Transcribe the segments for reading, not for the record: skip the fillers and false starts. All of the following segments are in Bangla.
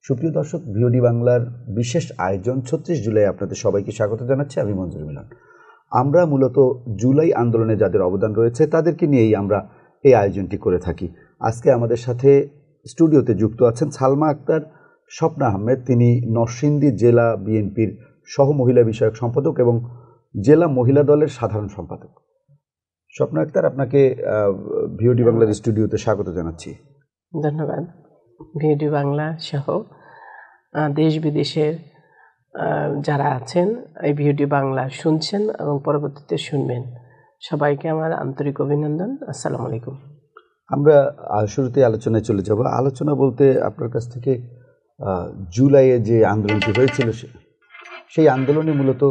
সুপ্রিয় দর্শক, ভিওডি বাংলার বিশেষ আয়োজন ৩৬ জুলাই আপনাদের সবাইকে স্বাগত জানাচ্ছি। আমি মঞ্জুর মিলন। আমরা মূলত জুলাই আন্দোলনে যাদের অবদান রয়েছে তাদেরকে নিয়েই আমরা এই আয়োজনটি করে থাকি। আজকে আমাদের সাথে স্টুডিওতে যুক্ত আছেন সালমা আক্তার স্বপ্না আহমেদ। তিনি নরসিংদী জেলা বিএনপির সহ মহিলা বিষয়ক সম্পাদক এবং জেলা মহিলা দলের সাধারণ সম্পাদক। স্বপ্না আক্তার, আপনাকে ভিওডি বাংলার স্টুডিওতে স্বাগত জানাচ্ছি। ধন্যবাদ। ভিওডি বাংলা সহ দেশ বিদেশের যারা আছেন এই ভিওডি বাংলা শুনছেন এবং পরবর্তীতে শুনবেন, সবাইকে আমার আন্তরিক অভিনন্দন। আসসালামু আলাইকুম। আমরা শুরুতে আলোচনায় চলে যাব। আলোচনা বলতে আপনার কাছ থেকে জুলাইয়ে যে আন্দোলনটি হয়েছিল সেই আন্দোলনে মূলত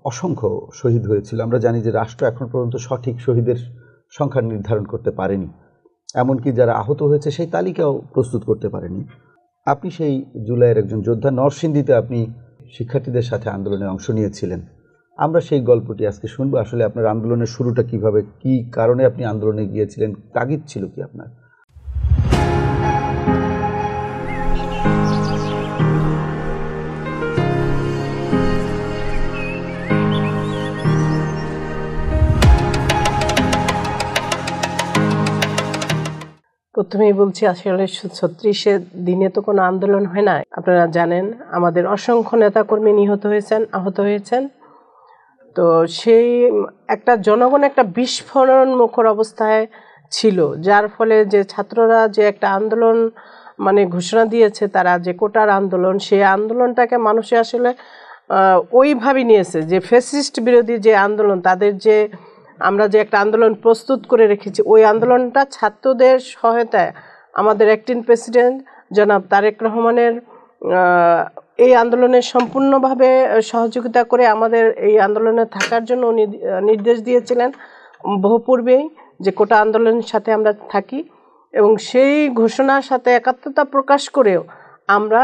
অসংখ্য শহীদ হয়েছিল। আমরা জানি যে রাষ্ট্র এখন পর্যন্ত সঠিক শহীদের সংখ্যা নির্ধারণ করতে পারেনি, এমনকি যারা আহত হয়েছে সেই তালিকাও প্রস্তুত করতে পারেনি। আপনি সেই জুলাইয়ের একজন যোদ্ধা। নরসিংদীতে আপনি শিক্ষার্থীদের সাথে আন্দোলনে অংশ নিয়েছিলেন। আমরা সেই গল্পটি আজকে শুনবো। আসলে আপনার আন্দোলনের শুরুটা কিভাবে, কি কারণে আপনি আন্দোলনে গিয়েছিলেন, তাগিদ ছিল কি আপনার? প্রথমেই বলছি, আসলে ৩৬ দিনে তো কোনো আন্দোলন হয় না। আপনারা জানেন আমাদের অসংখ্য নেতাকর্মী নিহত হয়েছেন, আহত হয়েছেন। তো সেই একটা জনগণ একটা বিস্ফোরণ মুখর অবস্থায় ছিল, যার ফলে যে ছাত্ররা যে একটা আন্দোলন ঘোষণা দিয়েছে, তারা যে কোটার আন্দোলন, সেই আন্দোলনটাকে মানুষে আসলে ওইভাবে নিয়েছে যে ফ্যাসিস্ট বিরোধী যে আন্দোলন, তাদের যে আমরা যে একটা আন্দোলন প্রস্তুত করে রেখেছি, ওই আন্দোলনটা ছাত্রদের সহায়তায় আমাদের অ্যাক্টিং প্রেসিডেন্ট জনাব তারেক রহমানের এই আন্দোলনে সম্পূর্ণভাবে সহযোগিতা করে আমাদের এই আন্দোলনে থাকার জন্য উনি নির্দেশ দিয়েছিলেন বহু পূর্বেই, যে কোটা আন্দোলনের সাথে আমরা থাকি। এবং সেই ঘোষণার সাথে একাত্মতা প্রকাশ করেও আমরা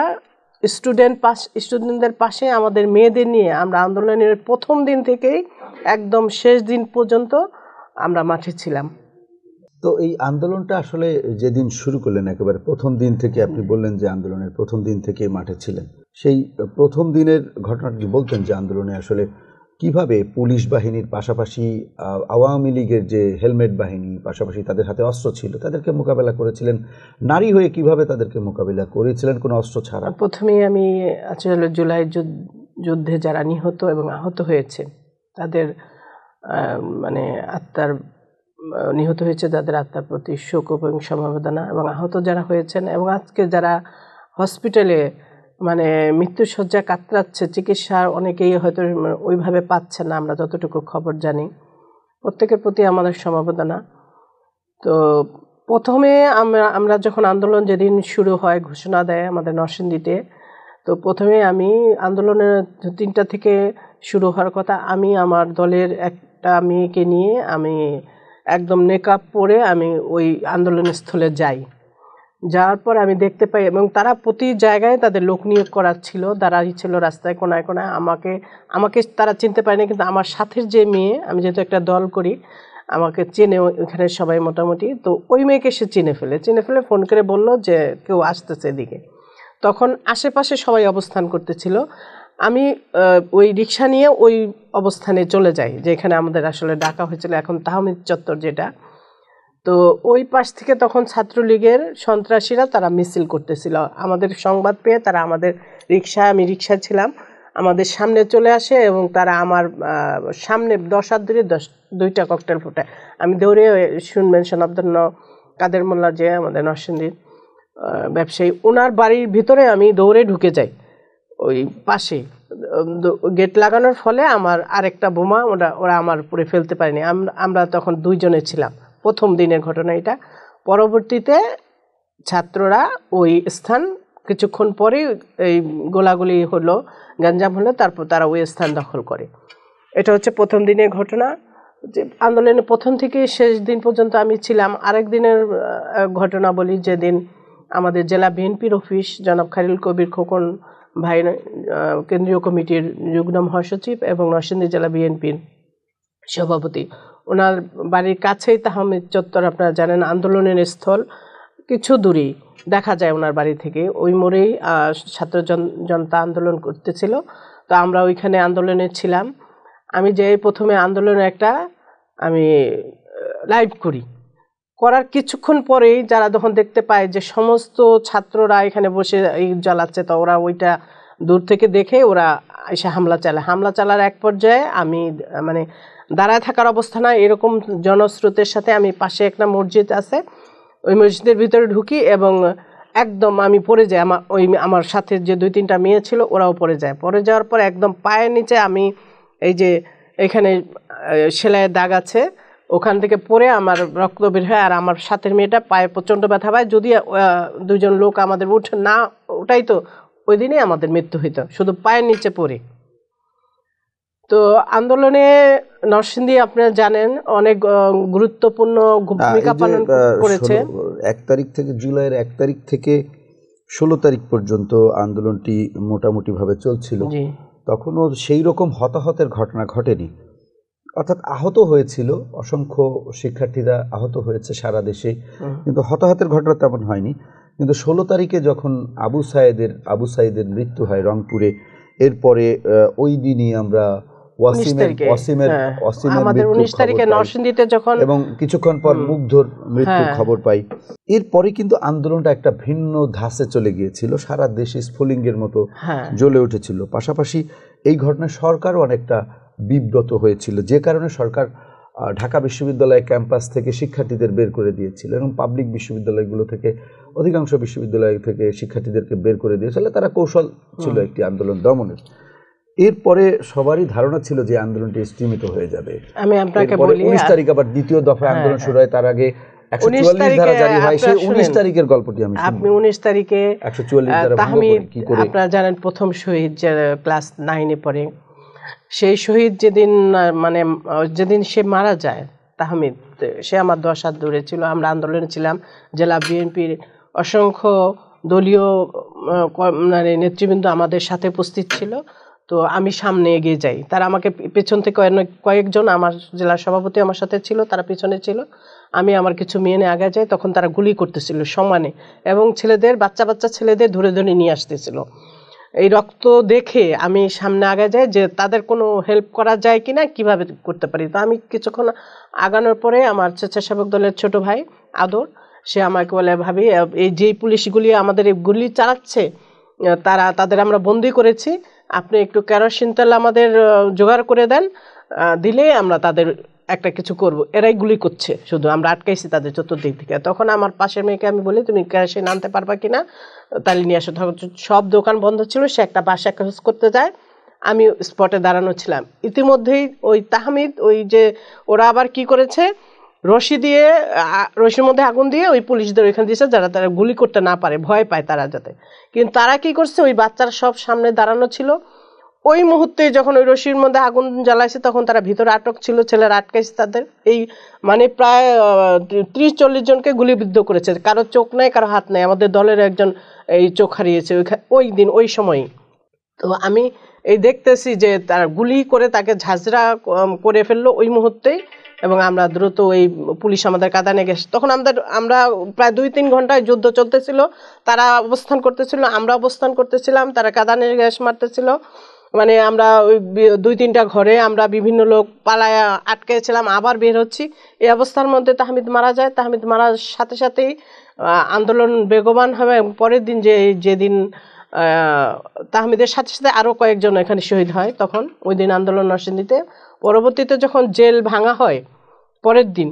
স্টুডেন্টদের পাশে আমাদের মেয়েদের নিয়ে আমরা আন্দোলনের প্রথম দিন থেকেই একদম শেষ দিন পর্যন্ত আমরা মাঠে ছিলাম। তো এই আন্দোলনটা আসলে যেদিন শুরু করলেন, একেবারে প্রথম দিন থেকে, আপনি বললেন যে আন্দোলনের প্রথম দিন থেকে মাঠে ছিলেন, সেই প্রথম দিনের ঘটনাটি বলতেন যে আন্দোলনে আসলে কিভাবে পুলিশ বাহিনীর পাশাপাশি আওয়ামী লীগের যে হেলমেট বাহিনী, পাশাপাশি তাদের হাতে অস্ত্র ছিল, তাদেরকে মোকাবেলা করেছিলেন। নারী হয়ে কিভাবে তাদেরকে মোকাবেলা করেছিলেন কোনো অস্ত্র ছাড়া? প্রথমেই আমি আসলে জুলাই যুদ্ধে যারা নিহত এবং আহত হয়েছে তাদের আত্মার নিহত হয়েছে যাদের আত্মার প্রতি শোক এবং সমবেদনা, এবং আহত যারা হয়েছেন এবং আজকে যারা হসপিটালে মৃত্যুসজ্জা কাতরাচ্ছে, চিকিৎসার অনেকেই হয়তো ওইভাবে পাচ্ছে না, আমরা যতটুকু খবর জানি, প্রত্যেকের প্রতি আমাদের সমবেদনা। তো প্রথমে আমরা যখন আন্দোলন যেদিন শুরু হয়, ঘোষণা দেয় আমাদের নরসিংদীতে, তো প্রথমে আমি আন্দোলনের 3টা থেকে শুরু হওয়ার কথা, আমি আমার দলের একটা মেয়েকে নিয়ে আমি একদম নেকআপ পরে আমি ওই আন্দোলন স্থলে যাওয়ার পর আমি দেখতে পাই, এবং তারা প্রতি জায়গায় তাদের লোক নিয়োগ করা ছিল, দাঁড়াই ছিল রাস্তায় কোনায় কোনায়। আমাকে তারা চিনতে পারেনি, কিন্তু আমার সাথের যে মেয়ে, আমি যেহেতু একটা দল করি, আমাকে চেনে এখানে সবাই মোটামুটি। তো ওই মেয়েকে সে চিনে ফেলে ফোন করে বলল যে কেউ আসতেছে এদিকে। তখন আশেপাশে সবাই অবস্থান করতেছিল, আমি ওই রিক্সা নিয়ে ওই অবস্থানে চলে যাই যেখানে আমাদের আসলে ডাকা হয়েছিল, এখন তাহমিদ চত্বর যেটা। তো ওই পাশ থেকে তখন ছাত্রলীগের সন্ত্রাসীরা তারা মিছিল করতেছিল, আমাদের সংবাদ পেয়ে তারা আমাদের আমি রিক্সা ছিলাম, আমাদের সামনে চলে আসে এবং তারা আমার সামনে 10 হাত দূরে 2টা ককটেল ফোটায়। আমি দৌড়ে, শুনবেন সনাতন কাদের মোল্লা যে আমাদের নরসিংদীর ব্যবসায়ী, ওনার বাড়ির ভিতরে আমি দৌড়ে ঢুকে যাই। ওই পাশে গেট লাগানোর ফলে আমার আরেকটা বোমা ওরা আমার উপরে ফেলতে পারেনি। আমরা তখন 2 জনে ছিলাম। প্রথম দিনের ঘটনা এটা। পরবর্তীতে ছাত্ররা ওই স্থান কিছুক্ষণ পরে এই গোলাগুলি হলো, গ্যাঞ্জাম হলো, তারপর তারা ওই স্থান দখল করে। এটা হচ্ছে প্রথম দিনের ঘটনা। যে আন্দোলনের প্রথম থেকে শেষ দিন পর্যন্ত আমি ছিলাম। আরেক দিনের ঘটনা বলি, যেদিন আমাদের জেলা বিএনপির অফিস জনাব খালিল কবির খোকন ভাই, কেন্দ্রীয় কমিটির যুগ্ম মহাসচিব এবং নরসিংদী জেলা বিএনপির সভাপতি, ওনার বাড়ির কাছেই তাহমিদ চত্বর, আপনারা জানেন আন্দোলনের স্থল, কিছু দূরেই দেখা যায় ওনার বাড়ি থেকে, ওই মোড়েই ছাত্র জনতা আন্দোলন করতেছিল। তো আমরা ওইখানে আন্দোলনে ছিলাম। আমি যে প্রথমে আন্দোলনে আমি লাইভ করার কিছুক্ষণ পরেই যারা যখন দেখতে পায় যে সমস্ত ছাত্ররা এখানে বসে এই জ্বালাচ্ছে, তো ওরা ওইটা দূর থেকে দেখে ওরা এসে হামলা চালার এক পর্যায়ে আমি মানে দাঁড়ায় থাকার অবস্থা না, এরকম জনস্রোতের সাথে আমি পাশে একটা মসজিদ আছে, ওই মসজিদের ভিতরে ঢুকি এবং একদম আমি পড়ে যাই। আমার সাথে যে 2-3টা মেয়ে ছিল ওরাও পড়ে যাওয়ার পর একদম পায়ের নিচে আমি এই যে এখানে সেলাইয়ের দাগ আছে, ওখান থেকে পড়ে আমার রক্ত বের হয়। আর আমার সাথের মেয়েটা পায়ে প্রচণ্ড ব্যথা পায়। যদি 2জন লোক আমাদের উঠাই তো ওই দিনে আমাদের মৃত্যু হইতো, শুধু পায়ের নিচে পড়ে। তো আন্দোলনে নরসিংদী আপনারা জানেন অনেক গুরুত্বপূর্ণ ভূমিকা পালন করেছে। 1 তারিখ থেকে, জুলাইয়ের 1 তারিখ থেকে 16 তারিখ পর্যন্ত আন্দোলনটি মোটামুটিভাবে চলছিল। তখনও সেই রকম হতাহতের ঘটনা ঘটেনি, অর্থাৎ আহত হয়েছিল, অসংখ্য শিক্ষার্থীরা আহত হয়েছে সারা দেশে, কিন্তু হতাহতের ঘটনা তেমন হয়নি। কিন্তু 16 তারিখে যখন আবু সাইদের মৃত্যু হয় রংপুরে, এরপরে ওই দিনই আমরা ওয়াসিমের এবং কিছুক্ষণ পর মুগ্ধর মৃত্যুর খবর পাই। এরপরে কিন্তু আন্দোলনটা একটা ভিন্ন ধাঁচে চলে গিয়েছিল, সারা দেশে স্ফুলিঙ্গের মতো জ্বলে উঠেছিল। পাশাপাশি এই ঘটনায় সরকারও অনেকটা বিব্রত হয়েছিল, যে কারণে সরকার ঢাকা বিশ্ববিদ্যালয় ক্যাম্পাস থেকে শিক্ষার্থীদের বের করে দিয়েছিল এবং পাবলিক বিশ্ববিদ্যালয়গুলো থেকে, অধিকাংশ বিশ্ববিদ্যালয় থেকে শিক্ষার্থীদেরকে বের করে দিয়েছিল। তারা কৌশল ছিল একটি আন্দোলন দমনের। এরপরে সবারই ধারণা ছিল যে আন্দোলনটি স্তীমিত হয়ে যাবে। আমি আপনাকে বলি 19 তারিখ আবার দ্বিতীয় দফা আন্দোলন শুরু হয়, তার আগে 144 ধারা জারি হয়। সেই 19 তারিখের গল্পটি আমি শুনবো। আপনি 19 তারিখে 144 ধারা তাহমিদ, আপনারা জানেন প্রথম শহীদ যে ক্লাস 9-এ পড়ে, সেই শহীদ যেদিন সে মারা যায়, তাহমিদ, সে আমার 10 হাত দূরে ছিল। আমরা আন্দোলনে ছিলাম, জেলা বিএনপির অসংখ্য দলীয় নেতৃবৃন্দ আমাদের সাথে উপস্থিত ছিল। তো আমি সামনে এগিয়ে যাই, তারা আমাকে পেছন থেকে কয়েকজন, আমার জেলা সভাপতি আমার সাথে ছিল, তারা পিছনে ছিল। আমি আমার কিছু মেয়ে নিয়ে আগে যাই, তখন তারা গুলি করতেছিল সমানে এবং বাচ্চা ছেলেদের ধরে নিয়ে আসতেছিল। এই রক্ত দেখে আমি সামনে আগে যাই যে তাদের কোনো হেল্প করা যায় কিনা, কিভাবে করতে পারি। তো আমি কিছুক্ষণ আগানোর পরে আমার স্বেচ্ছাসেবক দলের ছোট ভাই আদর, সে আমাকে বলে, ভাবি এই যেই পুলিশগুলি আমাদের এই গুলি চালাচ্ছে, তাদের আমরা বন্দি করেছি, আপনি একটু কেরোসিন তেল আমাদের জোগাড় করে দেন, দিলে আমরা তাদের একটা কিছু করব। এরাই গুলি করছে, শুধু আমরা আটকাইছি তাদের চতুর্দিক থেকে। তখন আমার পাশের মেয়েকে আমি বলি, তুমি কেরোসিন আনতে পারবা কিনা, তাহলে নিয়ে আসো। তখন সব দোকান বন্ধ ছিল, সে একটা বাসা খোঁজ করতে যায়, আমি স্পটে দাঁড়ানো ছিলাম। ইতিমধ্যেই ওই তাহমিদ, ওরা আবার কি করেছে, রশির মধ্যে আগুন দিয়ে ওই পুলিশদের ওইখানে দিয়েছে, যারা তারা গুলি করতে না পারে, ভয় পায় তারা যাতে। কিন্তু তারা কি করছে, ওই বাচ্চারা সব সামনে দাঁড়ানো ছিল, ওই মুহূর্তে যখন ওই রশির মধ্যে আগুন জ্বালাইছে তখন তারা ভিতরে আটক ছিল, ছেলেরা আটকাইছে তাদের। এই প্রায় 30-40 জনকে গুলিবিদ্ধ করেছে, কারো চোখ নাই, কারো হাত নাই। আমাদের দলের একজন এই চোখ হারিয়েছে ওই দিন, ওই সময়। তো আমি দেখতেছি যে তারা গুলি করে তাকে ঝাঁঝরা করে ফেললো ওই মুহূর্তেই, এবং আমরা দ্রুত ওই পুলিশ আমাদের কাঁদানে গেছে। তখন আমরা প্রায় 2-3 ঘন্টায় যুদ্ধ চলতেছিল, তারা অবস্থান করতেছিল, আমরা অবস্থান করতেছিলাম, তারা কাঁদানে গ্যাস মারতেছিল। আমরা ওই 2-3টা ঘরে আমরা বিভিন্ন লোক পালায় আটকেছিলাম, আবার বের হচ্ছি। এই অবস্থার মধ্যে তাহমিদ মারা যায়। তাহমিদ মারার সাথে সাথেই আন্দোলন বেগবান হবে। পরের দিন যেদিন তাহমিদের সাথে সাথে আরও কয়েকজন এখানে শহীদ হয়, তখন ওই দিন আন্দোলন নরসিংদীতে। পরবর্তীতে যখন জেল ভাঙা হয় পরের দিন,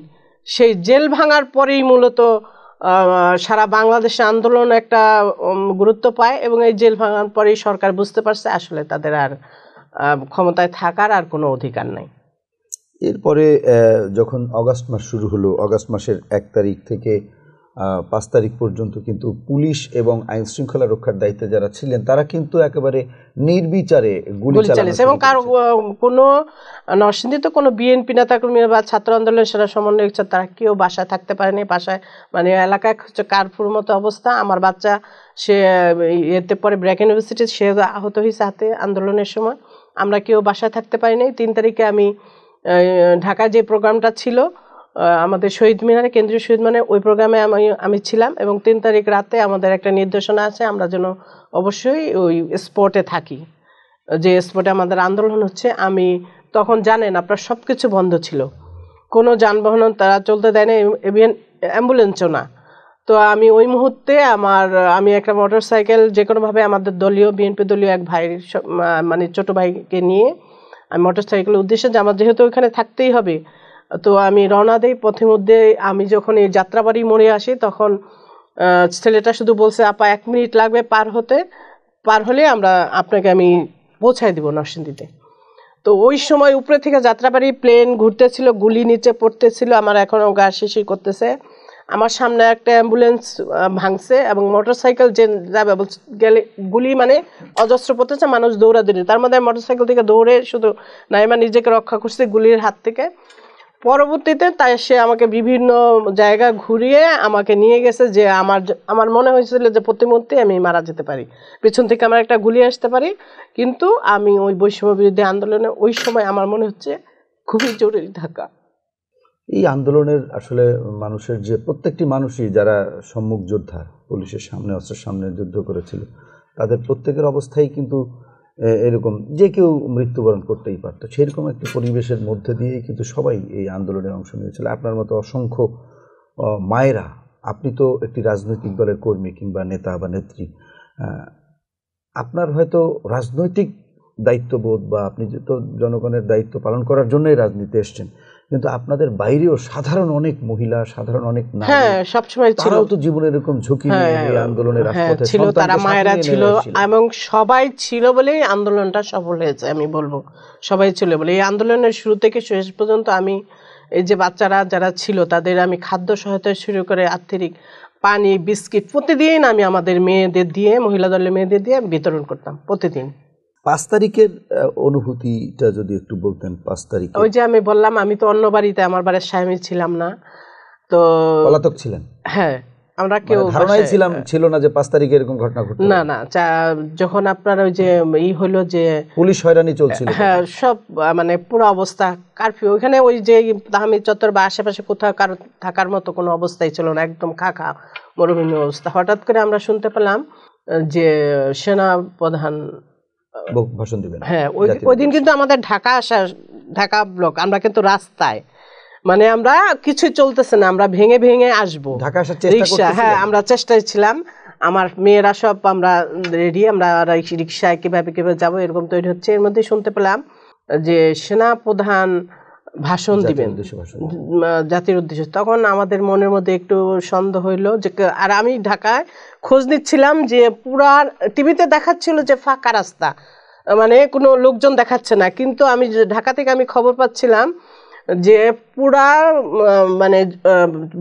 সেই জেল ভাঙার পরেই মূলত সারা বাংলাদেশে আন্দোলন একটা গুরুত্ব পায়, এবং এই জেল ভাঙার পরেই সরকার বুঝতে পারছে আসলে তাদের আর ক্ষমতায় থাকার আর কোনো অধিকার নাই। এরপরে যখন অগাস্ট মাস শুরু হলো, অগাস্ট মাসের 1 তারিখ থেকে 5 তারিখ পর্যন্ত কিন্তু পুলিশ এবং আইন শৃঙ্খলা রক্ষার দায়িত্বে যারা ছিলেন তারা কিন্তু একেবারে নির্বিচারে গুলি চালাচ্ছে, এবং কোনো নরসিংদীতে কোনো বিএনপি নেতাকর্মী বা ছাত্র আন্দোলনের সেরা সমন্বয়ক তারা কেউ বাসায় থাকতে পারেনি। বাসায় এলাকায় হচ্ছে কারফুর মতো অবস্থা। আমার বাচ্চা, সে এতে পরে ব্র্যাক ইউনিভার্সিটি, সে আহত হয়েছে হাতে আন্দোলনের সময়। আমরা কেউ বাসায় থাকতে পারিনি। 3 তারিখে আমি ঢাকায় যে প্রোগ্রামটা ছিল আমাদের শহীদ মিনারে, কেন্দ্রীয় শহীদ মিনারে ওই প্রোগ্রামে আমি ছিলাম, এবং 3 তারিখ রাতে আমাদের একটা নির্দেশনা আছে আমরা যেন অবশ্যই ওই স্পটে থাকি, যে স্পটে আমাদের আন্দোলন হচ্ছে। আমি তখন জানেন আপনার সব কিছু বন্ধ ছিল, কোনো যানবাহন তারা চলতে দেয় না, ইভেন অ্যাম্বুলেন্সও না। তো আমি ওই মুহূর্তে আমি একটা মোটরসাইকেল যে কোনোভাবে আমাদের দলীয় বিএনপি দলীয় এক ভাইয়ের মানে ছোট ভাইকে নিয়ে আমি মোটরসাইকেলের উদ্দেশ্যে, যে আমার যেহেতু ওইখানে থাকতেই হবে, তো আমি রওনা দিই। পথে মধ্যে আমি যখন এই যাত্রাবাড়ি মোড়ে আসি তখন ছেলেটা শুধু বলছে, আপা 1 মিনিট লাগবে পার হলে আমরা আপনাকে আমি পৌঁছায় দিব নরসিংদীতে। তো ওই সময় উপরে থেকে যাত্রাবাড়ি প্লেন ঘুরতেছিল, গুলি নিচে পড়তেছিল, আমার এখনও গা শিশির করতেছে। আমার সামনে একটা অ্যাম্বুলেন্স ভাঙছে এবং মোটরসাইকেল যে যাবে গেলে গুলি মানে অজস্র পড়তেছে, মানুষ দৌড়াদৌড়ি, তার মধ্যে মোটরসাইকেল থেকে দৌড়ে শুধু নাইমা নিজেকে রক্ষা করছে গুলির হাত থেকে। পরবর্তীতে তাই সে আমাকে বিভিন্ন জায়গা ঘুরিয়ে আমাকে নিয়ে গেছে, যে আমার মনে হয়েছিল যে প্রতিমূর্তি আমি মারা যেতে পারি, পেছন থেকে আমার একটা গুলি আসতে পারি। কিন্তু আমি ওই বৈষম্য বিরোধী আন্দোলনে ওই সময় আমার মনে হচ্ছে খুবই জরুরি থাকা। এই আন্দোলনের আসলে মানুষের যে প্রত্যেকটি মানুষই যারা সম্মুখ যোদ্ধা, পুলিশের সামনে অস্ত্রের সামনে যুদ্ধ করেছিল, তাদের প্রত্যেকের অবস্থাই কিন্তু এরকম যে কেউ মৃত্যুবরণ করতেই পারতো। সেরকম একটি পরিবেশের মধ্যে দিয়েই কিন্তু সবাই এই আন্দোলনে অংশ নিয়েছিল। আপনার মতো অসংখ্য মায়েরা, আপনি তো একটি রাজনৈতিক দলের কর্মী কিংবা নেতা বা নেত্রী, আপনার হয়তো রাজনৈতিক দায়িত্ববোধ বা আপনি তো জনগণের দায়িত্ব পালন করার জন্যই রাজনীতিতে এসছেন, কিন্তু আপনাদের বাইরেও সাধারণ অনেক মহিলা, সাধারণ অনেক নারী, সবসময় ছিল, তারাও তো জীবনের এরকম ঝুঁকি নিয়ে এই আন্দোলনের রাজপথে ছিল, তারা মায়েরা ছিল, এবং সবাই ছিল বলেই আন্দোলনটা সফল হয়েছে। আমি বলবো সবাই ছিল বলে এই আন্দোলনের শুরু থেকে শেষ পর্যন্ত আমি এই যে বাচ্চারা যারা ছিল তাদের আমি খাদ্য সহায়তা শুরু করে আর্থিক পানি, বিস্কিট প্রতিদিন আমি আমাদের মেয়েদের দিয়ে, মহিলা দলের মেয়েদের দিয়ে বিতরণ করতাম প্রতিদিন। 5 তারিখের অনুভূতিটা যদি একটু বলতেন। 5 তারিখ ওই যে আমি বললাম আমি তো অন্য বাড়িতে, আমার বাড়ির স্বামী ছিলাম না, তো পলাতক ছিলেন। হ্যাঁ, আমরা কেউ ধারণাই ছিল না যে 5 তারিখে এরকম ঘটনা ঘটবে। না যখন আপনার ওই যে হলো যে পুলিশ হয়রানি চলছিল, হ্যাঁ, সব মানে পুরো অবস্থা কারফিউ, ওইখানে ওই যে তাহমিদ চত্বর বা আশেপাশে কোথাও কারো থাকার মতো কোনো অবস্থাই ছিল না, একদম খাখা মরুভূমি অবস্থা। হঠাৎ করে আমরা শুনতে পেলাম যে সেনা প্রধান ভাষণ দিবেন। হ্যাঁ, ওই দিন কিন্তু আমাদের ঢাকা ব্লক, আমরা কিন্তু রাস্তায়, মানে আমরা কিছু চলতেছে না, আমরা ভেঙে ভেঙে আসবো ঢাকা আসার চেষ্টা করতেছিলাম। হ্যাঁ, আমরা চেষ্টায় ছিলাম, আমার মেয়েরা সব আমরা রেডি, আমরা রিক্সায় কিভাবে যাবো এরকম তৈরি হচ্ছে। এর মধ্যে শুনতে পেলাম যে সেনা প্রধান ভাষণ দিবেন জাতির উদ্দেশ্যে। তখন আমাদের মনের মধ্যে একটু সন্দেহ হইলো যে, আর আমি ঢাকায় খোঁজ নিচ্ছিলাম যে পুরা টিভিতে দেখাচ্ছিল যে ফাঁকা রাস্তা, মানে কোনো লোকজন দেখাচ্ছে না, কিন্তু আমি ঢাকা থেকে আমি খবর পাচ্ছিলাম যে পুরা মানে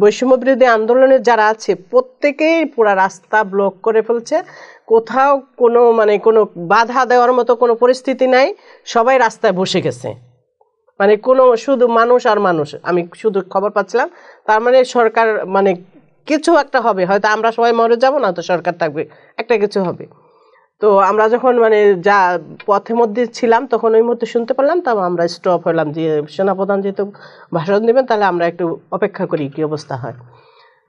বৈষম্য বিরোধী আন্দোলনের যারা আছে প্রত্যেকেই পুরা রাস্তা ব্লক করে ফেলছে, কোথাও কোনো মানে কোনো বাধা দেওয়ার মতো কোনো পরিস্থিতি নাই, সবাই রাস্তায় বসে গেছে, মানে কোনো শুধু মানুষ আর মানুষ, আমি শুধু খবর পাচ্ছিলাম। তার মানে সরকার মানে কিছু একটা হবে, হয়তো আমরা সবাই মরে যাব না তো সরকার থাকবে, একটা কিছু হবে। তো আমরা যখন মানে যা পথের মধ্যে ছিলাম তখন ওই মুহূর্তে শুনতে পারলাম, তাও আমরা স্টপ হলাম যে সেনাপ্রধান যেহেতু ভাষণ দেবেন তাহলে আমরা একটু অপেক্ষা করি কি অবস্থা হয়।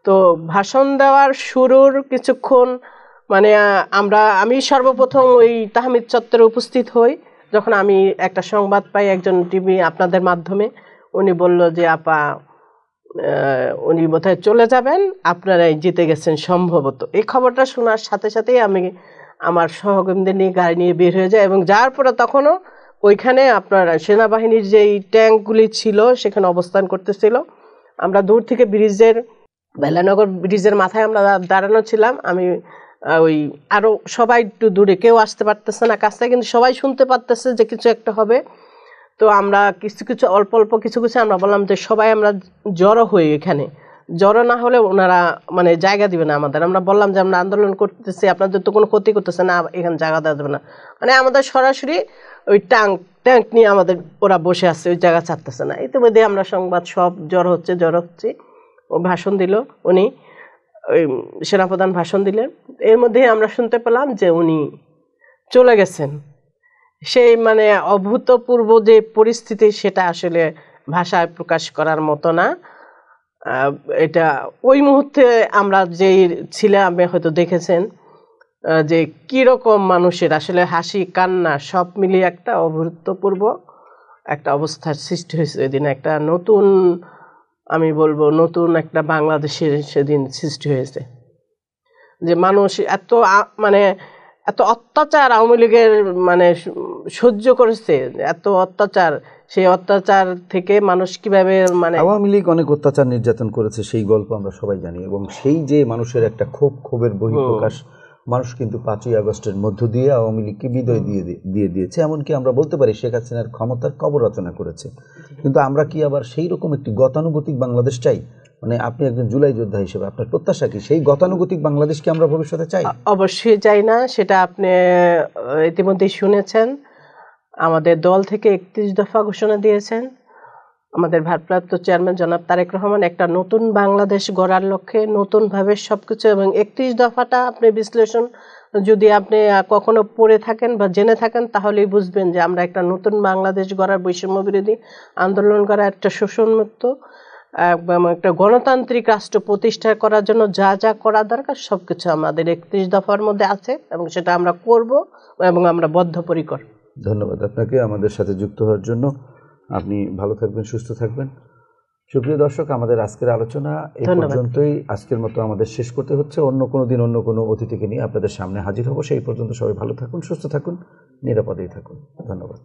তো ভাষণ দেওয়ার শুরুর কিছুক্ষণ মানে আমি সর্বপ্রথম ওই তাহমিদ চত্বরে উপস্থিত হই, যখন আমি একটা সংবাদ পাই একজন টিভি আপনাদের মাধ্যমে, উনি বলল যে আপা উনি বোধহয় চলে যাবেন, আপনারাই জিতে গেছেন সম্ভবত। এই খবরটা শোনার সাথে সাথেই আমি আমার সহকর্মীদের নিয়ে গাড়ি নিয়ে বের হয়ে যায়, এবং যার পরে তখনও ওইখানে আপনার সেনাবাহিনীর যেই ট্যাঙ্কগুলি ছিল সেখানে অবস্থান করতেছিল। আমরা দূর থেকে বেলানগর ব্রিজের মাথায় আমরা দাঁড়ানো ছিলাম। আমি ওই আরও সবাই একটু দূরে, কেউ আসতে পারতেছে না কাছে, কিন্তু সবাই শুনতে পারতেছে যে কিছু একটা হবে। তো আমরা কিছু অল্প কিছু আমরা বললাম যে সবাই আমরা জড়ো হই, এখানে জড়ো না হলে ওনারা মানে জায়গা দিবে না আমাদের। আমরা বললাম যে আমরা আন্দোলন করতেছি, আপনাদের তো কোনো ক্ষতি করতেছে না, এখানে জায়গা দেওয়া যাবে না। মানে আমাদের সরাসরি ওই ট্যাঙ্ক নিয়ে আমাদের ওরা বসে আছে, ওই জায়গা ছাড়তেছে না। ইতিমধ্যে আমরা সংবাদ সব জড়ো হচ্ছে। ও ভাষণ দিল, উনি ওই সেনাপ্রধান ভাষণ দিলেন। এর মধ্যে আমরা শুনতে পেলাম যে উনি চলে গেছেন। সেই মানে অভূতপূর্ব যে পরিস্থিতি সেটা আসলে ভাষায় প্রকাশ করার মতো না। এটা ওই মুহূর্তে আমরা যেই ছিলাম হয়তো দেখেছেন যে কিরকম মানুষের আসলে হাসি কান্না সব মিলিয়ে একটা অভূতপূর্ব একটা অবস্থার সৃষ্টি হয়েছে ওই দিন। একটা নতুন, আমি বলবো নতুন একটা বাংলাদেশের সেদিন সৃষ্টি হয়েছে, যে মানুষ এত মানে এত অত্যাচার আওয়ামী লীগের মানে সহ্য করেছে, এত অত্যাচার, সেই অত্যাচার থেকে মানুষ কিভাবে মানে আওয়ামী লীগ অনেক অত্যাচার নির্যাতন করেছে, সেই গল্প আমরা সবাই জানি। এবং সেই যে মানুষের একটা ক্ষোভের বহিঃপ্রকাশ মানুষ কিন্তু 5ই আগস্টের মধ্য দিয়ে আওয়ামী লীগকে বিদায় দিয়ে দিয়েছে। এমনকি আমরা বলতে পারি শেখ হাসিনার ক্ষমতার কবর রচনা করেছে। কিন্তু আমরা কি আবার সেই রকম একটি গতানুগতিক বাংলাদেশ চাই? মানে আপনি একজন জুলাই যোদ্ধা হিসেবে আপনার প্রত্যাশা কি সেই গতানুগতিক বাংলাদেশকে আমরা ভবিষ্যতে চাই? অবশ্যই চাই না, সেটা আপনি ইতিমধ্যেই শুনেছেন। আমাদের দল থেকে 31 দফা ঘোষণা দিয়েছেন আমাদের ভারপ্রাপ্ত চেয়ারম্যান জনাব তারেক রহমান, একটা নতুন বাংলাদেশ গড়ার লক্ষ্যে নতুনভাবে সবকিছু। এবং 31 দফাটা আপনি বিশ্লেষণ যদি আপনি কখনো পড়ে থাকেন বা জেনে থাকেন তাহলেই বুঝবেন যে আমরা একটা নতুন বাংলাদেশ গড়ার, বৈষম্য বিরোধী আন্দোলন করা, একটা শোষণমুক্ত একটা গণতান্ত্রিক রাষ্ট্র প্রতিষ্ঠা করার জন্য যা যা করা দরকার সবকিছু আমাদের 31 দফার মধ্যে আছে এবং সেটা আমরা করব এবং আমরা বদ্ধপরিকর। ধন্যবাদ আপনাকে আমাদের সাথে যুক্ত হওয়ার জন্য। আপনি ভালো থাকবেন, সুস্থ থাকবেন। সুপ্রিয় দর্শক, আমাদের আজকের আলোচনা এই পর্যন্তই। আজকের মতো আমাদের শেষ করতে হচ্ছে। অন্য কোনো দিন অন্য কোনো অতিথিকে নিয়ে আপনাদের সামনে হাজির হব। সেই পর্যন্ত সবাই ভালো থাকুন, সুস্থ থাকুন, নিরাপদেই থাকুন। ধন্যবাদ।